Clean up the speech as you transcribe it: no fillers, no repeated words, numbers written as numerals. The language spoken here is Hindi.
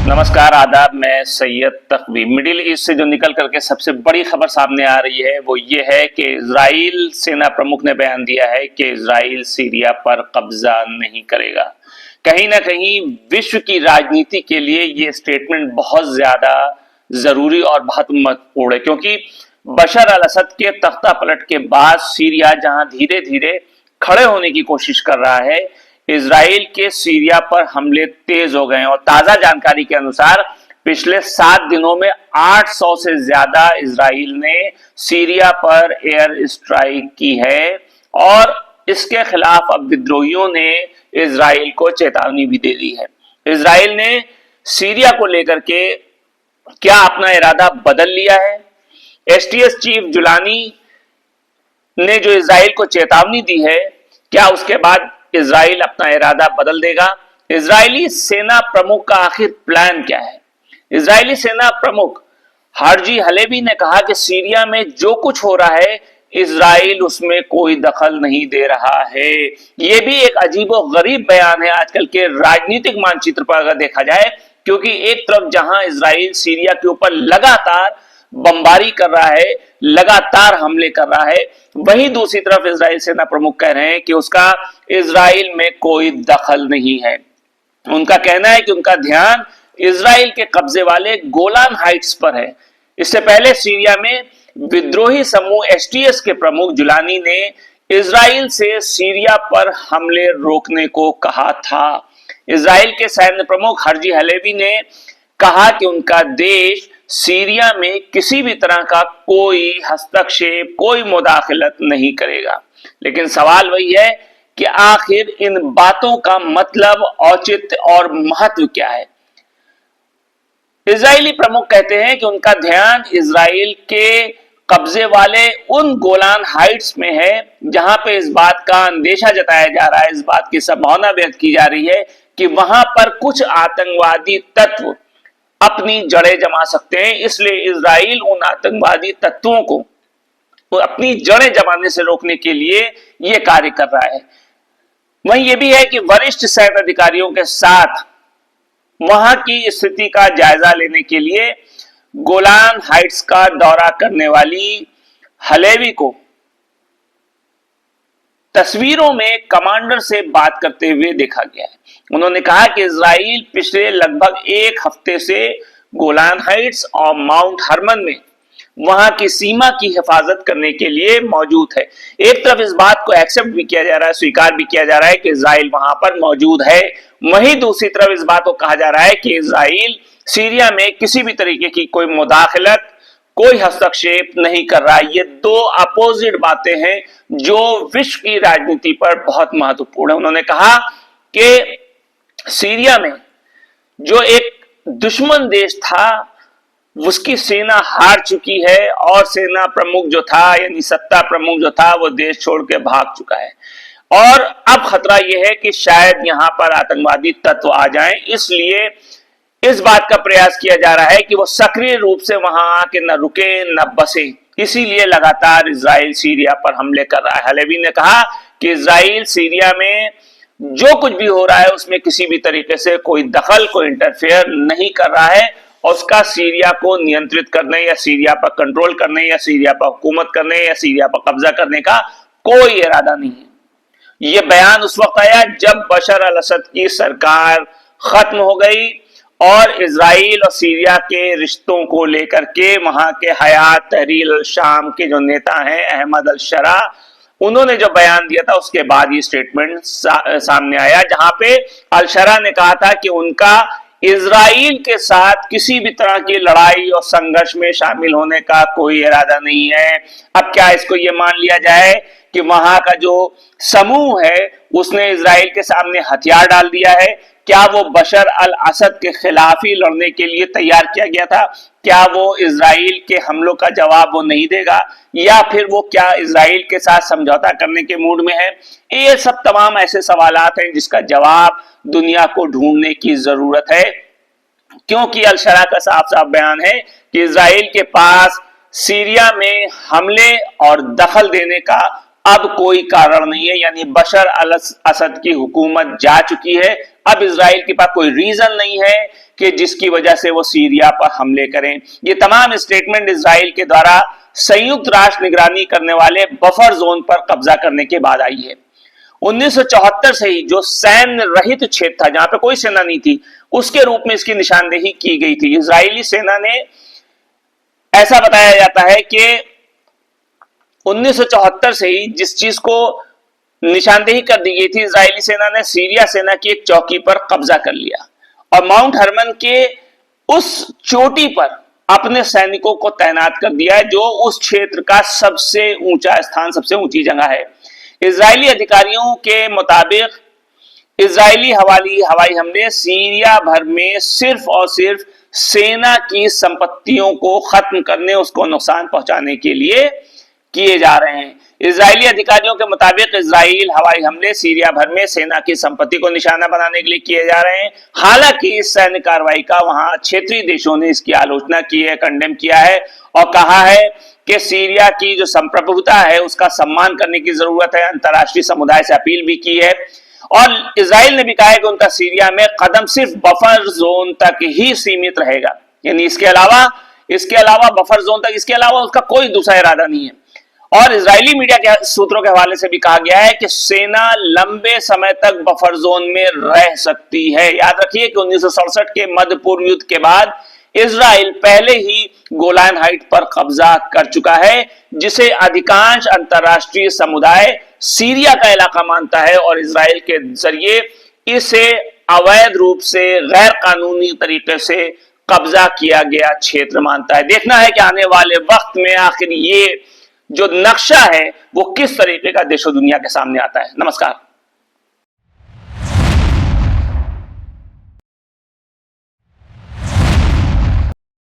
नमस्कार आदाब, मैं सैयद तकवी। मिडिल ईस्ट से जो निकल करके सबसे बड़ी खबर सामने आ रही है वो ये है कि इजराइल सेना प्रमुख ने बयान दिया है कि इजराइल सीरिया पर कब्जा नहीं करेगा। कहीं ना कहीं विश्व की राजनीति के लिए ये स्टेटमेंट बहुत ज्यादा जरूरी और बहुत महत्वपूर्ण है, क्योंकि बशर अल असद के तख्ता पलट के बाद सीरिया जहां धीरे धीरे खड़े होने की कोशिश कर रहा है, इजराइल के सीरिया पर हमले तेज हो गए हैं। और ताजा जानकारी के अनुसार पिछले 7 दिनों में 800 से ज्यादा इजराइल ने सीरिया पर एयर स्ट्राइक की है और इसके खिलाफ अब विद्रोहियों ने इजराइल को चेतावनी भी दे दी है। इजराइल ने सीरिया को लेकर के क्या अपना इरादा बदल लिया है? एसटीएस चीफ जुलानी ने जो इजराइल को चेतावनी दी है, क्या उसके बाद इजराइल अपना इरादा बदल देगा? इजरायली सेना प्रमुख का आखिर प्लान क्या है? इजरायली सेना प्रमुख हार्जी हलेवी ने कहा कि सीरिया में जो कुछ हो रहा है इजराइल उसमें कोई दखल नहीं दे रहा है। यह भी एक अजीबोगरीब बयान है आजकल के राजनीतिक मानचित्र पर अगर देखा जाए, क्योंकि एक तरफ जहां इजराइल सीरिया के ऊपर लगातार बमबारी कर रहा है, लगातार हमले कर रहा है, वहीं दूसरी तरफ इजराइल सेना प्रमुख कह रहे हैं कि उसका इजराइल में कोई दखल नहीं है। उनका कहना है कि उनका ध्यान इजराइल के कब्जे वाले गोलान हाइट्स पर है। इससे पहले सीरिया में विद्रोही समूह एसटीएस के प्रमुख जुलानी ने इजराइल से सीरिया पर हमले रोकने को कहा था। इजराइल के सैन्य प्रमुख हार्जी हलेवी ने कहा कि उनका देश सीरिया में किसी भी तरह का कोई हस्तक्षेप, कोई मुदाखलत नहीं करेगा। लेकिन सवाल वही है कि आखिर इन बातों का मतलब, औचित्य और महत्व क्या है? इजरायली प्रमुख कहते हैं कि उनका ध्यान इजराइल के कब्जे वाले उन गोलान हाइट्स में है जहां पे इस बात का अंदेशा जताया जा रहा है, इस बात की संभावना व्यक्त की जा रही है कि वहां पर कुछ आतंकवादी तत्व अपनी जड़ें जमा सकते हैं। इसलिए इजराइल उन आतंकवादी तत्वों को अपनी जड़ें जमाने से रोकने के लिए यह कार्य कर रहा है। वहीं यह भी है कि वरिष्ठ सैन्य अधिकारियों के साथ वहां की स्थिति का जायजा लेने के लिए गोलान हाइट्स का दौरा करने वाली हलेवी को तस्वीरों में कमांडर से बात करते हुए देखा गया है। उन्होंने कहा कि इजराइल पिछले लगभग 1 हफ्ते से गोलान हाइट्स और माउंट हरमन में वहां की सीमा की हिफाजत करने के लिए मौजूद है। एक तरफ इस बात को एक्सेप्ट भी किया जा रहा है, स्वीकार भी किया जा रहा है कि इजराइल वहां पर मौजूद है, वहीं दूसरी तरफ इस बात को कहा जा रहा है कि इजराइल सीरिया में किसी भी तरीके की कोई मुदाखलत, कोई हस्तक्षेप नहीं कर रहा। ये दो अपोजिट बातें हैं जो विश्व की राजनीति पर बहुत महत्वपूर्ण है। उन्होंने कहा कि सीरिया में जो एक दुश्मन देश था उसकी सेना हार चुकी है और सेना प्रमुख जो था, यानी सत्ता प्रमुख जो था, वो देश छोड़ के भाग चुका है। और अब खतरा यह है कि शायद यहां पर आतंकवादी तत्व आ जाएं, इसलिए इस बात का प्रयास किया जा रहा है कि वो सक्रिय रूप से वहां आके न रुके न बसे। इसीलिए लगातार इजराइल सीरिया पर हमले कर रहा है। हलेवी ने कहा कि इजराइल सीरिया में जो कुछ भी हो रहा है उसमें किसी भी तरीके से कोई दखल, कोई इंटरफेयर नहीं कर रहा है और उसका सीरिया को नियंत्रित करने या सीरिया पर कंट्रोल करने या सीरिया पर हुकूमत करने या सीरिया पर कब्जा करने का कोई इरादा नहीं है। यह बयान उस वक्त आया जब बशर अल असद की सरकार खत्म हो गई और इजराइल और सीरिया के रिश्तों को लेकर के वहां के हयात तहरीर अल शाम के जो नेता हैं अहमद अल शरा, उन्होंने जो बयान दिया था उसके बाद ये स्टेटमेंट सामने आया, जहां पे अल शरा ने कहा था कि उनका इजराइल के साथ किसी भी तरह की लड़ाई और संघर्ष में शामिल होने का कोई इरादा नहीं है। अब क्या इसको ये मान लिया जाए कि वहां का जो समूह है उसने इजराइल के सामने हथियार डाल दिया है? क्या वो बशर अल असद के खिलाफ ही लड़ने के लिए तैयार किया गया था? क्या वो इजराइल के हमलों का जवाब वो नहीं देगा, या फिर वो क्या इजराइल के साथ समझौता करने के मूड में है? ये सब तमाम ऐसे सवालात हैं जिसका जवाब दुनिया को ढूंढने की जरूरत है, क्योंकि अल शरा का साफ साफ बयान है कि इजराइल के पास सीरिया में हमले और दखल देने का अब कोई कारण नहीं है, यानी बशर अल असद की हुकूमत जा चुकी है। अब इजराइल के पास कोई रीजन नहीं है कि जिसकी वजह से वो सीरिया पर हमले करें। ये तमाम स्टेटमेंट इजराइल के द्वारा संयुक्त राष्ट्र निगरानी करने वाले बफर जोन पर कब्जा करने के बाद आई है। 1974 से ही जो सैन्य रहित क्षेत्र था, जहां पे कोई सेना नहीं थी, उसके रूप में इसकी निशानदेही की गई थी। इजरायली सेना ने, ऐसा बताया जाता है कि 1974 से ही जिस चीज को निशानदेही कर दी गई थी, इजरायली सेना ने सीरिया सेना की एक चौकी पर कब्जा कर लिया और माउंट हरमन के उस चोटी पर अपने सैनिकों को तैनात कर दिया है, जो उस क्षेत्र का सबसे ऊंचा स्थान, सबसे ऊंची जगह है। इजरायली अधिकारियों के मुताबिक इजरायली हवाई हमले सीरिया भर में सिर्फ और सिर्फ सेना की संपत्तियों को खत्म करने, उसको नुकसान पहुंचाने के लिए किए जा रहे हैं। इजरायली अधिकारियों के मुताबिक इजराइल हवाई हमले सीरिया भर में सेना की संपत्ति को निशाना बनाने के लिए किए जा रहे हैं। हालांकि इस सैन्य कार्रवाई का वहां क्षेत्रीय देशों ने इसकी आलोचना की है, कंडेम किया है और कहा है कि सीरिया की जो संप्रभुता है उसका सम्मान करने की जरूरत है। अंतर्राष्ट्रीय समुदाय से अपील भी की है और इजराइल ने भी कहा है कि उनका सीरिया में कदम सिर्फ बफर जोन तक ही सीमित रहेगा, यानी इसके अलावा बफर जोन तक, इसके अलावा उसका कोई दूसरा इरादा नहीं है। और इजरायली मीडिया के सूत्रों के हवाले से भी कहा गया है कि सेना लंबे समय तक बफर जोन में रह सकती है। याद रखिए कि 1967 के मध्य पूर्व युद्ध के बाद इजराइल पहले ही गोलान हाइट पर कब्जा कर चुका है, जिसे अधिकांश अंतर्राष्ट्रीय समुदाय सीरिया का इलाका मानता है और इजराइल के जरिए इसे अवैध रूप से, गैर कानूनी तरीके से कब्जा किया गया क्षेत्र मानता है। देखना है कि आने वाले वक्त में आखिर ये जो नक्शा है वो किस तरीके का देशों दुनिया के सामने आता है। नमस्कार।